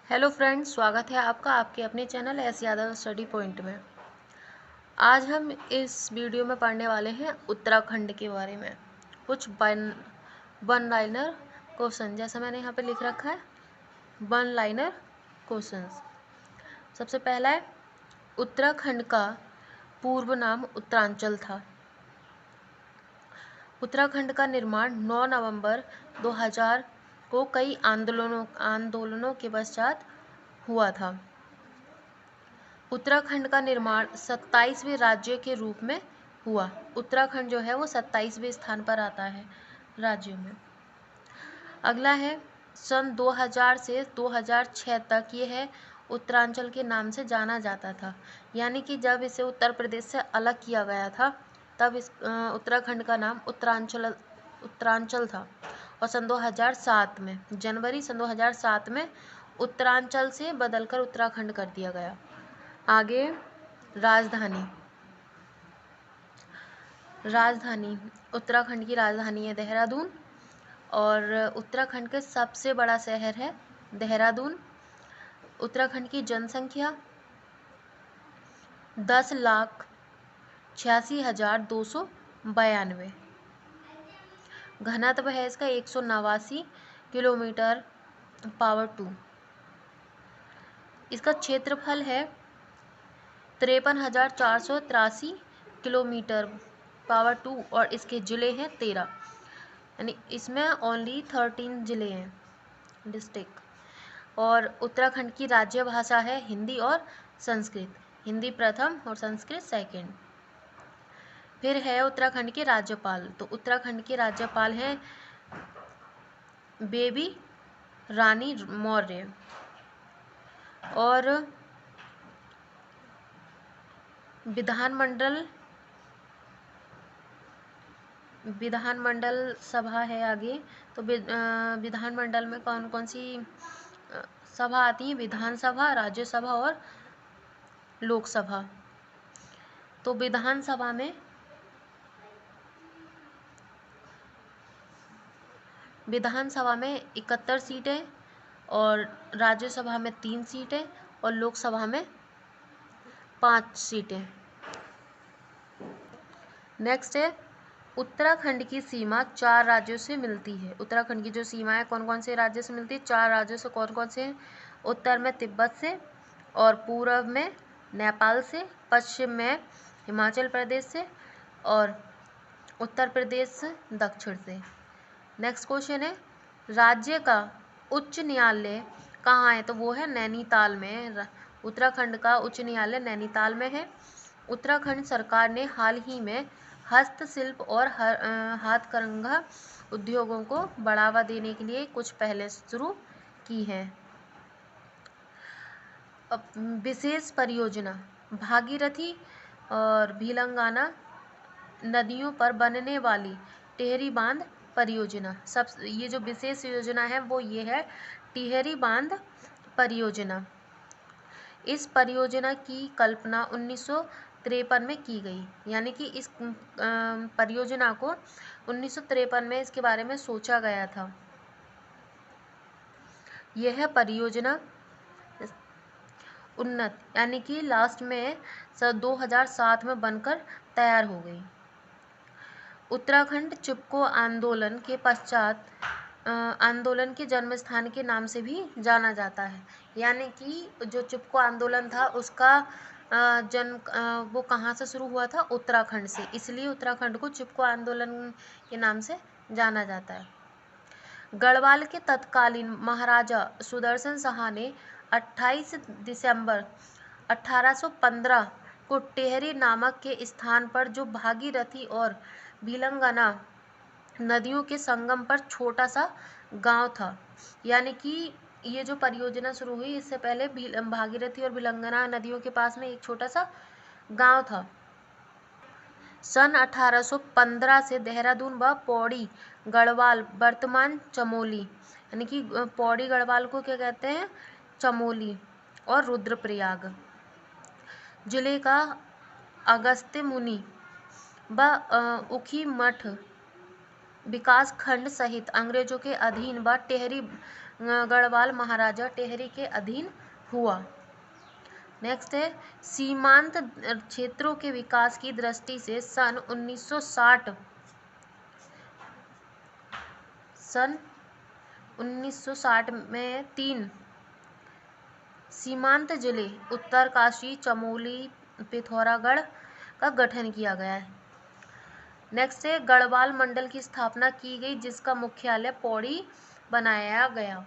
Hello friends, स्वागत है आपका आपके अपने channel S Yadav study point में। आज हम इस वीडियो में पढ़ने वाले हैं उत्तराखंड के बारे में। कुछ वन लाइनर क्वेश्चन, जैसा मैंने यहाँ पे लिख रखा है, वन लाइनर क्वेश्चंस। सबसे पहला है, उत्तराखंड का पूर्व नाम उत्तरांचल था। उत्तराखंड का निर्माण 9 नवंबर 2000 को कई आंदोलनों के पश्चात हुआ था। उत्तराखंड का निर्माण 27वें राज्य के रूप में हुआ। उत्तराखंड जो है वो 27वें स्थान पर आता है राज्यों में। अगला है, सन 2000 से 2006 तक यह उत्तरांचल के नाम से जाना जाता था। यानी कि जब इसे उत्तर प्रदेश से अलग किया गया था तब इस उत्तराखंड का नाम उत्तरांचल था। और सन 2007 में, जनवरी सन 2007 में उत्तरांचल से बदलकर उत्तराखंड कर दिया गया। आगे, राजधानी उत्तराखंड की राजधानी है देहरादून। और उत्तराखंड के सबसे बड़ा शहर है देहरादून। उत्तराखंड की जनसंख्या 10,86,292। घनत्व है इसका 189 किलोमीटर पावर 2। इसका क्षेत्रफल है 53,483 किलोमीटर पावर 2 और इसके जिले हैं 13, यानी इसमें ओनली 13 जिले हैं, डिस्ट्रिक्ट। और उत्तराखंड की राज्य भाषा है हिंदी और संस्कृत। हिंदी प्रथम और संस्कृत सेकंड। फिर है उत्तराखंड के राज्यपाल। तो उत्तराखंड के राज्यपाल हैं बेबी रानी मौर्य। और विधानमंडल सभा है आगे। तो विधानमंडल में कौन कौन सी सभा आती है? विधानसभा, राज्यसभा और लोकसभा। तो विधानसभा में 71 सीटें और राज्यसभा में 3 सीटें और लोकसभा में 5 सीटें। नेक्स्ट है, उत्तराखंड की सीमा 4 राज्यों से मिलती है। उत्तराखंड की जो सीमा है कौन कौन से राज्य से मिलती है? 4 राज्यों से। कौन कौन से हैं? उत्तर में तिब्बत से, और पूर्व में नेपाल से, पश्चिम में हिमाचल प्रदेश से, और उत्तर प्रदेश से दक्षिण से। नेक्स्ट क्वेश्चन है, राज्य का उच्च न्यायालय कहाँ है? तो वो है नैनीताल में। उत्तराखंड का उच्च न्यायालय नैनीताल में है। उत्तराखंड सरकार ने हाल ही में हस्तशिल्प और हाथकरघा उद्योगों को बढ़ावा देने के लिए कुछ पहले शुरू की हैं। विशेष परियोजना भागीरथी और भिलंगाना नदियों पर बनने वाली टिहरी बांध परियोजना। ये जो विशेष योजना है वो ये है टिहरी बांध परियोजना। इस परियोजना की कल्पना 1953 में की गई। यानी कि इस परियोजना को 1953 में इसके बारे में सोचा गया था। यह परियोजना उन्नत यानी कि लास्ट में सन 2007 में बनकर तैयार हो गई। उत्तराखंड चिपको आंदोलन के पश्चात आंदोलन के जन्म स्थान के नाम से भी जाना जाता है। यानी कि जो चिपको आंदोलन था उसका जन्म वो कहाँ से शुरू हुआ था? उत्तराखंड से। इसलिए उत्तराखंड को चिपको आंदोलन के नाम से जाना जाता है। गढ़वाल के तत्कालीन महाराजा सुदर्शन शाह ने 28 दिसंबर 1815 को टिहरी नामक के स्थान पर, जो भागीरथी और भिलंगना नदियों के संगम पर छोटा सा गांव था। यानी कि ये जो परियोजना शुरू हुई इससे पहले भागीरथी और भिलंगना नदियों के पास में एक छोटा सा गांव था। सन 1815 से देहरादून व पौड़ी गढ़वाल, वर्तमान चमोली, यानी कि पौड़ी गढ़वाल को क्या कहते हैं? चमोली, और रुद्रप्रयाग जिले का अगस्त्य मुनि व उखी मठ विकास खंड सहित अंग्रेजों के अधीन व टिहरी गढ़वाल महाराजा टेहरी के अधीन हुआ। नेक्स्ट है सीमांत क्षेत्रों के विकास की दृष्टि से सन 1960 में 3 सीमांत जिले उत्तरकाशी, चमोली, पिथौरागढ़ का गठन किया गया है। नेक्स्ट है गढ़वाल मंडल की स्थापना की गई जिसका मुख्यालय पौड़ी बनाया गया।